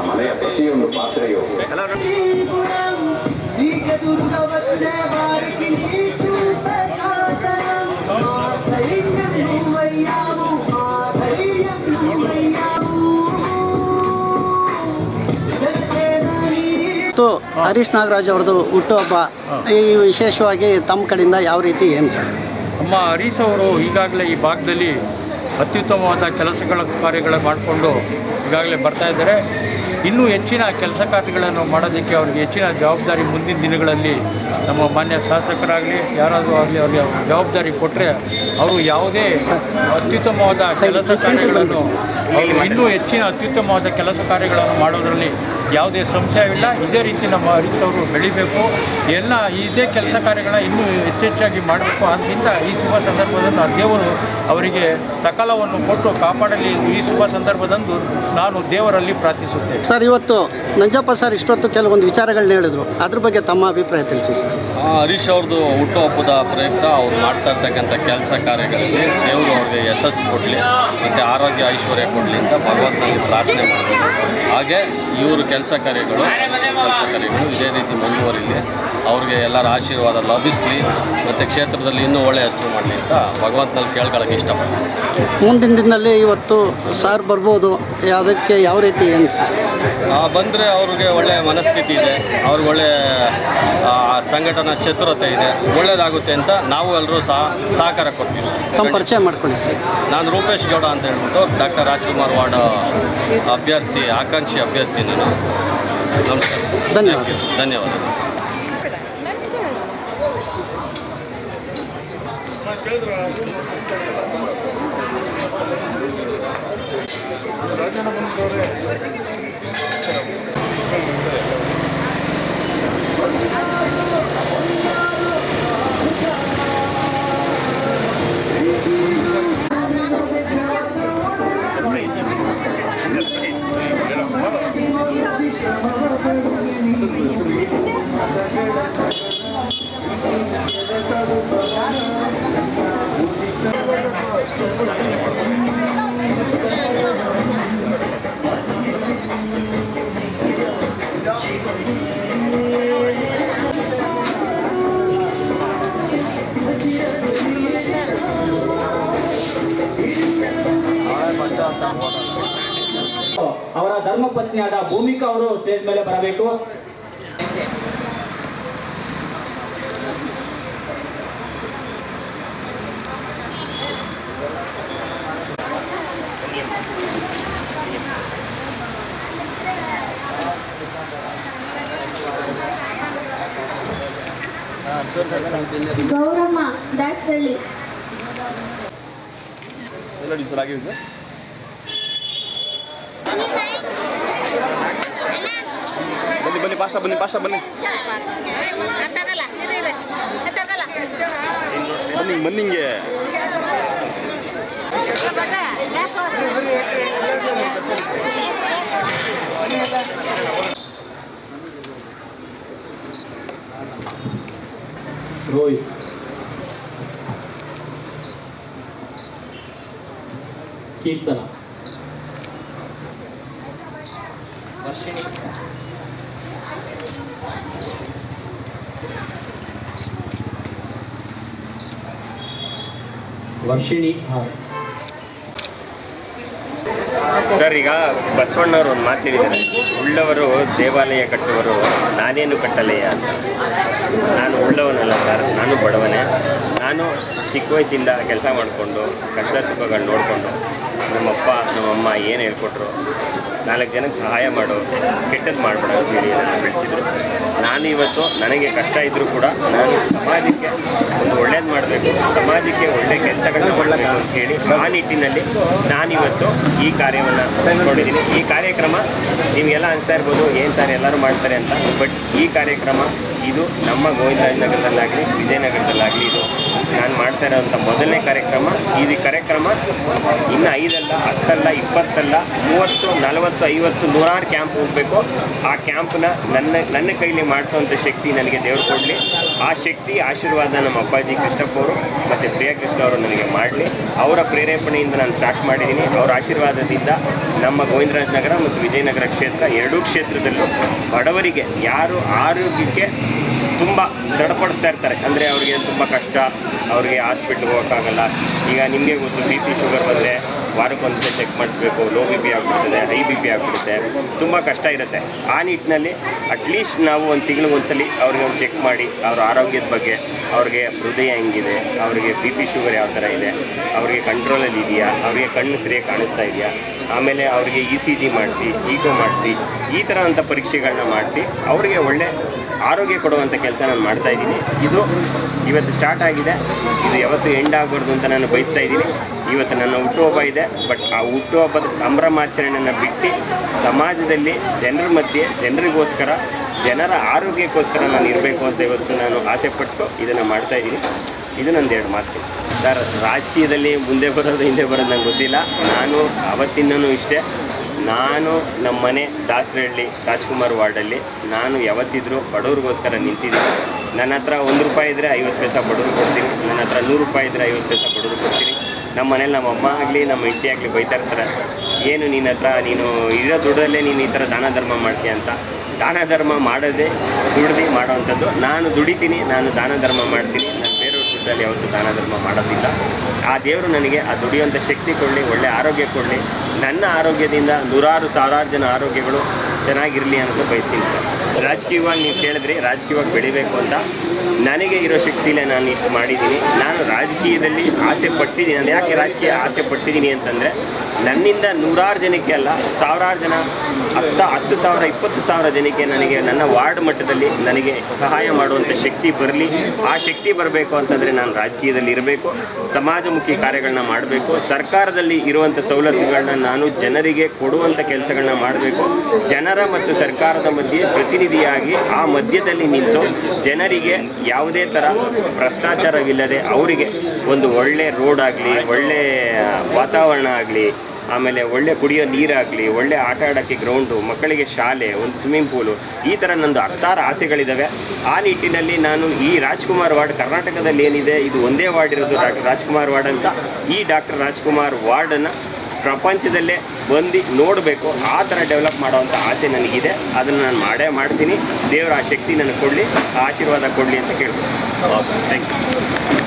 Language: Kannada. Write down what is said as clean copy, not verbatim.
ಮನೆಯ ಪ್ರತಿಯೊಂದು ಪಾತ್ರೆಯು ಹರೀಶ್ ನಾಗರಾಜ್ ಅವ್ರದ್ದು ಹುಟ್ಟುಹಬ್ಬ, ಈ ವಿಶೇಷವಾಗಿ ತಮ್ಮ ಕಡೆಯಿಂದ ಯಾವ ರೀತಿ ಏನು ಸರ್? ನಮ್ಮ ಹರೀಶ್ ಅವರು ಈಗಾಗಲೇ ಈ ಭಾಗದಲ್ಲಿ ಅತ್ಯುತ್ತಮವಾದ ಕಾರ್ಯಗಳ ಮಾಡಿಕೊಂಡು ಈಗಾಗಲೇ ಬರ್ತಾಯಿದ್ದಾರೆ. ಇನ್ನೂ ಹೆಚ್ಚಿನ ಕೆಲಸ ಕಾರ್ಯಗಳನ್ನು ಮಾಡೋದಕ್ಕೆ ಅವ್ರಿಗೆ ಹೆಚ್ಚಿನ ಜವಾಬ್ದಾರಿ ಮುಂದಿನ ದಿನಗಳಲ್ಲಿ ನಮ್ಮ ಮಾನ್ಯ ಶಾಸಕರಾಗಲಿ ಯಾರಾದರೂ ಆಗಲಿ ಅವ್ರಿಗೆ ಜವಾಬ್ದಾರಿ ಕೊಟ್ಟರೆ ಅವರು ಯಾವುದೇ ಅತ್ಯುತ್ತಮವಾದ ಕೆಲಸ ಕಾರ್ಯಗಳನ್ನು ಅವರು ಇನ್ನೂ ಹೆಚ್ಚಿನ ಅತ್ಯುತ್ತಮವಾದ ಕೆಲಸ ಕಾರ್ಯಗಳನ್ನು ಮಾಡೋದರಲ್ಲಿ ಯಾವುದೇ ಸಂಶಯವಿಲ್ಲ. ಇದೇ ರೀತಿ ನಮ್ಮ ಹರೀಶ್ ಅವರು ಬೆಳಿಬೇಕು, ಎಲ್ಲ ಇದೇ ಕೆಲಸ ಕಾರ್ಯಗಳನ್ನ ಇನ್ನೂ ಹೆಚ್ಚೆಚ್ಚಾಗಿ ಮಾಡಬೇಕು. ಆದ್ದರಿಂದ ಈ ಶುಭ ಸಂದರ್ಭದಂದು ಆ ದೇವರು ಅವರಿಗೆ ಸಕಾಲವನ್ನು ಕೊಟ್ಟು ಕಾಪಾಡಲಿ ಈ ಶುಭ ಸಂದರ್ಭದಂದು ನಾನು ದೇವರಲ್ಲಿ ಪ್ರಾರ್ಥಿಸುತ್ತೇನೆ. ಸರ್, ಇವತ್ತು ನಂಜಪ್ಪ ಸರ್ ಇಷ್ಟೊತ್ತು ಕೆಲವೊಂದು ವಿಚಾರಗಳನ್ನ ಹೇಳಿದ್ರು, ಅದ್ರ ಬಗ್ಗೆ ತಮ್ಮ ಅಭಿಪ್ರಾಯ ತಿಳಿಸಿ ಸರ್. ಹರೀಶ್ ಅವ್ರದ್ದು ಹುಟ್ಟುಹಬ್ಬದ ಪ್ರಯುಕ್ತ ಅವ್ರು ಮಾಡ್ತಾ ಇರ್ತಕ್ಕಂಥ ಕೆಲಸ ಕಾರ್ಯಗಳಲ್ಲಿ ದೇವರು ಅವ್ರಿಗೆ ಯಶಸ್ಸು ಕೊಡಲಿ ಮತ್ತು ಆರೋಗ್ಯ ಐಶ್ವರ್ಯ ಕೊಡಲಿ ಅಂತ ಭಗವಂತನಲ್ಲಿ ಪ್ರಾರ್ಥನೆ ಮಾಡಬೇಕು. ಹಾಗೆ ಇವರು ಕೆಲಸ ಕಾರ್ಯಗಳು ಇದೇ ರೀತಿ ಮುಂದುವರಿಲಿ, ಅವ್ರಿಗೆ ಎಲ್ಲರ ಆಶೀರ್ವಾದ ಲಭಿಸಲಿ ಮತ್ತು ಕ್ಷೇತ್ರದಲ್ಲಿ ಇನ್ನೂ ಒಳ್ಳೆಯ ಹೆಸರು ಮಾಡಲಿ ಅಂತ ಭಗವಂತನಲ್ಲಿ ಕೇಳ್ಕೊಳ್ಳೋಕೆ ಇಷ್ಟಪಡ್ತೀನಿ ಸರ್. ಮುಂದಿನ ದಿನದಲ್ಲಿ ಇವತ್ತು ಸಾರ್ ಬರ್ಬೋದು, ಅದಕ್ಕೆ ಯಾವ ರೀತಿ ಏನು ಬಂದರೆ ಅವ್ರಿಗೆ ಒಳ್ಳೆಯ ಮನಸ್ಥಿತಿ ಇದೆ, ಅವ್ರಿಗೆ ಒಳ್ಳೆಯ ಸಂಘಟನಾ ಚತುರತೆ ಇದೆ, ಒಳ್ಳೆಯದಾಗುತ್ತೆ ಅಂತ ನಾವು ಎಲ್ಲರೂ ಸಹಕಾರ ಕೊಡ್ತೀವಿ ಸರ್. ತಮ್ಮ ಪರಿಚಯ ಮಾಡ್ಕೊಳ್ಳಿ ಸರ್. ನಾನು ರೂಪೇಶ್ ಗೌಡ ಅಂತ ಹೇಳ್ಬಿಟ್ಟು ಡಾಕ್ಟರ್ ರಾಜ್ಕುಮಾರ್ ವಾರ್ಡ್ ಅಭ್ಯರ್ಥಿ, ಆಕಾಂಕ್ಷಿ ಅಭ್ಯರ್ಥಿ ನಾನು. ನಮಸ್ಕಾರ ಸರ್. ಧನ್ಯವಾದಗಳು. ಅವರ ಧರ್ಮಪತ್ನಿಯಾದ ಭೂಮಿಕಾ ಅವರು ಸ್ಟೇಜ್ ಮೇಲೆ ಬರಬೇಕು. ಗೌರಮ್ಮ ದಾಸಹಳ್ಳಿ. ಬನ್ನಿ ಮನ್ನಿಂಗೆ ರೋಹಿತ್, ಕೀರ್ತನ, ವರ್ಷಿಣಿ, ಸರ್, ಈಗ ಬಸವಣ್ಣವರು ಒಂದು ಮಾತು ಹೇಳಿದ್ದಾರೆ, ಉಳ್ಳವರು ದೇವಾಲಯ ಕಟ್ಟುವರು ನಾನೇನು ಕಟ್ಟಲೆಯ ಅಂತ. ನಾನು ಉಳ್ಳವನಲ್ಲ ಸರ್, ನಾನು ಬಡವನೇ. ನಾನು ಚಿಕ್ಕ ವಯಸ್ಸಿಂದ ಕೆಲಸ ಮಾಡಿಕೊಂಡು ಕಷ್ಟ ಸುಖಗಳು ನೋಡಿಕೊಂಡು ನಮ್ಮಪ್ಪ ನಮ್ಮಮ್ಮ ಏನು ಹೇಳ್ಕೊಟ್ರು, 4 ಜನಕ್ಕೆ ಸಹಾಯ ಮಾಡು, ಕೆಟ್ಟದ್ದು ಮಾಡಬೇಡ ಅಂತೇಳಿ ನನ್ನ ಬೆಳೆಸಿದ್ರು. ನಾನು ಇವತ್ತು ನನಗೆ ಕಷ್ಟ ಇದ್ದರೂ ಕೂಡ ನಾನು ಸಮಾಜಕ್ಕೆ ಒಂದು ಒಳ್ಳೇದು ಮಾಡಬೇಕು, ಸಮಾಜಕ್ಕೆ ಒಳ್ಳೆಯ ಕೆಲಸಗಳನ್ನ ಮಾಡಬೇಕು ಅಂತೇಳಿ ಆ ನಿಟ್ಟಿನಲ್ಲಿ ನಾನಿವತ್ತು ಈ ಕಾರ್ಯವನ್ನು ನೋಡಿದ್ದೀನಿ. ಈ ಕಾರ್ಯಕ್ರಮ ನಿಮಗೆಲ್ಲ ಅನಿಸ್ತಾ ಇರ್ಬೋದು, ಏನು ಸರ್ ಎಲ್ಲರೂ ಮಾಡ್ತಾರೆ ಅಂತ. ಬಟ್ ಈ ಕಾರ್ಯಕ್ರಮ ಇದು ನಮ್ಮ ಗೋವಿಂದರಾಜನಗರದಲ್ಲಾಗಲಿ ವಿಜಯನಗರದಲ್ಲಾಗಲಿ ಇದು ನಾನು ಮಾಡ್ತಾ ಇರೋವಂಥ ಮೊದಲನೇ ಕಾರ್ಯಕ್ರಮ. ಈ ಕಾರ್ಯಕ್ರಮ ಇನ್ನು 5 ಅಲ್ಲ, 10 ಅಲ್ಲ, 20 ಅಲ್ಲ, 30, 40, 50, 100 ಕ್ಯಾಂಪ್ ಹೋಗಬೇಕು. ಆ ಕ್ಯಾಂಪ್ನ ನನ್ನ ಕೈಲಿ ಮಾಡಿಸೋವಂಥ ಶಕ್ತಿ ನನಗೆ ದೇವ್ರು ಕೊಡಲಿ. ಆ ಶಕ್ತಿ ಆಶೀರ್ವಾದ ನಮ್ಮ ಅಪ್ಪಾಜಿ ಕೃಷ್ಣಪ್ಪ ಅವರು ಮತ್ತು ಪ್ರಿಯಾ ಕೃಷ್ಣ ಅವರು ನನಗೆ ಮಾಡಲಿ. ಅವರ ಪ್ರೇರೇಪಣೆಯಿಂದ ನಾನು ಸ್ಟಾರ್ಟ್ ಮಾಡಿದ್ದೀನಿ. ಅವರ ಆಶೀರ್ವಾದದಿಂದ ನಮ್ಮ ಗೋವಿಂದರಾಜನಗರ ಮತ್ತು ವಿಜಯನಗರ ಕ್ಷೇತ್ರ 2 ಕ್ಷೇತ್ರದಲ್ಲೂ ಬಡವರಿಗೆ ಯಾರು ಆರೋಗ್ಯಕ್ಕೆ ತುಂಬ ದೃಢಪಡಿಸ್ತಾ ಇರ್ತಾರೆ, ಅಂದರೆ ಅವರಿಗೆ ತುಂಬ ಕಷ್ಟ, ಅವ್ರಿಗೆ ಹಾಸ್ಪಿಟ್ಲ್ಗೆ ಹೋಗೋಕ್ಕಾಗಲ್ಲ. ಈಗ ನಿಮಗೆ ಗೊತ್ತು, ಬಿ ಪಿ ಶುಗರ್ ಬಂದರೆ ವಾರಕ್ಕೊಂದ್ಸಲ ಚೆಕ್ ಮಾಡಿಸ್ಬೇಕು, ಲೋ ಬಿ ಪಿ ಆಗಿಬಿಡ್ತದೆ, ಹೈ ಬಿ ಪಿ ಆಗಿಬಿಡುತ್ತೆ, ತುಂಬ ಕಷ್ಟ ಇರುತ್ತೆ. ಆ ನಿಟ್ಟಿನಲ್ಲಿ ಅಟ್ಲೀಸ್ಟ್ ನಾವು ಒಂದು ತಿಂಗಳಿಗೊಂದ್ಸಲಿ ಅವ್ರಿಗೆ ಒಂದು ಚೆಕ್ ಮಾಡಿ ಅವ್ರ ಆರೋಗ್ಯದ ಬಗ್ಗೆ, ಅವ್ರಿಗೆ ಹೃದಯ ಹೆಂಗಿದೆ, ಅವರಿಗೆ ಬಿ ಪಿ ಶುಗರ್ ಯಾವ ಥರ ಇದೆ, ಅವರಿಗೆ ಕಂಟ್ರೋಲಲ್ಲಿ ಇದೆಯಾ, ಅವರಿಗೆ ಕಣ್ಣು ಸರಿಯಾಗಿ ಕಾಣಿಸ್ತಾ ಇದೆಯಾ, ಆಮೇಲೆ ಅವರಿಗೆ ECG ಮಾಡಿಸಿ, ಈಕೋ ಮಾಡಿಸಿ, ಈ ಥರ ಅಂಥ ಪರೀಕ್ಷೆಗಳನ್ನ ಮಾಡಿಸಿ ಅವರಿಗೆ ಒಳ್ಳೆ ಆರೋಗ್ಯ ಕೊಡುವಂಥ ಕೆಲಸ ನಾನು ಮಾಡ್ತಾಯಿದ್ದೀನಿ. ಇದು ಇವತ್ತು ಸ್ಟಾರ್ಟ್ ಆಗಿದೆ, ಇದು ಯಾವತ್ತೂ ಎಂಡ್ ಆಗಬಾರ್ದು ಅಂತ ನಾನು ಬಯಸ್ತಾ ಇದ್ದೀನಿ. ಇವತ್ತು ನನ್ನ ಹುಟ್ಟುಹಬ್ಬ ಇದೆ, ಬಟ್ ಆ ಹುಟ್ಟುಹಬ್ಬದ ಸಂಭ್ರಮಾಚರಣೆಯನ್ನು ಬಿಟ್ಟು ಸಮಾಜದಲ್ಲಿ ಜನರ ಮಧ್ಯೆ ಜನರಿಗೋಸ್ಕರ, ಜನರ ಆರೋಗ್ಯಕ್ಕೋಸ್ಕರ ನಾನು ಇರಬೇಕು ಅಂತ ಇವತ್ತು ನಾನು ಆಸೆಪಟ್ಟು ಇದನ್ನು ಮಾಡ್ತಾಯಿದ್ದೀನಿ. ಇದು ನಂದು 2 ಮಾತು ಸರ್. ರಾಜಕೀಯದಲ್ಲಿ ಮುಂದೆ ಬರೋದು ಹಿಂದೆ ಬರೋದು ನಂಗೆ ಗೊತ್ತಿಲ್ಲ. ನಾನು ಅವತ್ತಿಂದನೂ ಇಷ್ಟೇ, ನಾನು ನಮ್ಮ ಮನೆ ದಾಸರಹಳ್ಳಿ ರಾಜ್ಕುಮಾರ್ ವಾರ್ಡಲ್ಲಿ ನಾನು ಯಾವತ್ತಿದ್ರೂ ಬಡವ್ರಿಗೋಸ್ಕರ ನಿಂತಿದ್ದೀನಿ. ನನ್ನ ಹತ್ರ 1 ರೂಪಾಯಿ ಇದ್ದರೆ 50 ಪೈಸೆ ಬಡವ್ರಿಗೆ ಕೊಡ್ತೀನಿ, ನನ್ನ ಹತ್ರ 100 ರೂಪಾಯಿ ಇದ್ದರೆ 50 ಪೈಸೆ ಬಡವ್ರಿಗೆ ಕೊಡ್ತೀನಿ. ನಮ್ಮ ಮನೇಲಿ ನಮ್ಮ ಅಮ್ಮ ಆಗಲಿ ನಮ್ಮ ಹೆಂಡತಿ ಆಗಲಿ ಬೈತಾ ಇರ್ತಾರೆ, ಏನು ನಿನ್ನ ಹತ್ರ ನೀನು ಇರೋ ದುಡ್ಡಲ್ಲೇ ನೀನು ಈ ಥರ ದಾನ ಧರ್ಮ ಮಾಡ್ತೀಯ ಅಂತ. ದಾನ ಧರ್ಮ ಮಾಡೋದೇ ದುಡ್ದು ಮಾಡೋವಂಥದ್ದು. ನಾನು ದುಡಿತೀನಿ, ನಾನು ದಾನ ಧರ್ಮ ಮಾಡ್ತೀನಿ. ನಾನು ಬೇರೆಯವ್ರ ದುಡ್ಡಲ್ಲಿ ಯಾವತ್ತೂ ದಾನ ಧರ್ಮ ಮಾಡೋದಿಲ್ಲ. ಆ ದೇವರು ನನಗೆ ಆ ದುಡಿಯುವಂಥ ಶಕ್ತಿ ಕೊಡಲಿ, ಒಳ್ಳೆಯ ಆರೋಗ್ಯ ಕೊಡಲಿ. ನನ್ನ ಆರೋಗ್ಯದಿಂದ 100,000 ಜನ ಆರೋಗ್ಯಗಳು ಚೆನ್ನಾಗಿರಲಿ ಅಂತ ಬಯಸ್ತೀನಿ ಸರ್. ರಾಜಕೀಯವಾಗಿ ನೀವು ಕೇಳಿದ್ರಿ, ರಾಜಕೀಯವಾಗಿ ಬೆಳಿಬೇಕು ಅಂತ. ನನಗೆ ಇರೋ ಶಕ್ತಿಲೇ ನಾನು ಇಷ್ಟು ಮಾಡಿದ್ದೀನಿ. ನಾನು ರಾಜಕೀಯದಲ್ಲಿ ಆಸೆ ಪಟ್ಟಿದ್ದೀನಿ. ನಾನು ಯಾಕೆ ರಾಜಕೀಯ ಆಸೆ ಪಟ್ಟಿದ್ದೀನಿ ಅಂತಂದರೆ, ನನ್ನಿಂದ 100,000 ಜನಕ್ಕೆ ಅಲ್ಲ, 1,000 ಜನ, 10,000, 20,000 ಜನಕ್ಕೆ ನನಗೆ ನನ್ನ ವಾರ್ಡ್ ಮಟ್ಟದಲ್ಲಿ ನನಗೆ ಸಹಾಯ ಮಾಡುವಂಥ ಶಕ್ತಿ ಬರಲಿ. ಆ ಶಕ್ತಿ ಬರಬೇಕು ಅಂತಂದರೆ ನಾನು ರಾಜಕೀಯದಲ್ಲಿ ಇರಬೇಕು, ಸಮಾಜಮುಖಿ ಕಾರ್ಯಗಳನ್ನ ಮಾಡಬೇಕು, ಸರ್ಕಾರದಲ್ಲಿ ಇರುವಂಥ ಸವಲತ್ತುಗಳನ್ನ ನಾನು ಜನರಿಗೆ ಕೊಡುವಂಥ ಕೆಲಸಗಳನ್ನ ಮಾಡಬೇಕು. ಜನರ ಮತ್ತು ಸರ್ಕಾರದ ಮಧ್ಯೆ ಪ್ರತಿನಿಧಿಯಾಗಿ ಆ ಮಧ್ಯದಲ್ಲಿ ನಿಂತು ಜನರಿಗೆ ಯಾವುದೇ ಥರ ಭ್ರಷ್ಟಾಚಾರವಿಲ್ಲದೆ ಅವರಿಗೆ ಒಂದು ಒಳ್ಳೆ ರೋಡ್ ಆಗಲಿ, ಒಳ್ಳೆ ವಾತಾವರಣ ಆಗಲಿ, ಆಮೇಲೆ ಒಳ್ಳೆ ಕುಡಿಯೋ ನೀರಾಗಲಿ, ಒಳ್ಳೆ ಆಟ ಆಡೋಕ್ಕೆ ಗ್ರೌಂಡು, ಮಕ್ಕಳಿಗೆ ಶಾಲೆ, ಒಂದು ಸ್ವಿಮ್ಮಿಂಗ್ ಪೂಲು, ಈ ಥರ ನಂದು 10 ಆಸೆಗಳಿದ್ದಾವೆ. ಆ ನಿಟ್ಟಿನಲ್ಲಿ ನಾನು ಈ ರಾಜ್ಕುಮಾರ್ ವಾರ್ಡ್ ಕರ್ನಾಟಕದಲ್ಲಿ ಏನಿದೆ, ಇದು ಒಂದೇ ವಾರ್ಡ್ ಇರೋದು ಡಾಕ್ಟರ್ ರಾಜ್ಕುಮಾರ್ ವಾರ್ಡ್ ಅಂತ. ಈ ಡಾಕ್ಟರ್ ರಾಜ್ಕುಮಾರ್ ವಾರ್ಡನ್ನು ಪ್ರಪಂಚದಲ್ಲೇ ಬಂದು ನೋಡಬೇಕು, ಆ ಥರ ಡೆವಲಪ್ ಮಾಡೋವಂಥ ಆಸೆ ನನಗಿದೆ. ಅದನ್ನು ನಾನು ಮಾಡೇ ಮಾಡ್ತೀನಿ. ದೇವರ ಆ ಶಕ್ತಿ ನನಗೆ ಕೊಡಲಿ, ಆ ಆಶೀರ್ವಾದ ಕೊಡಲಿ ಅಂತ ಕೇಳ್ಬೋದು. Thank you.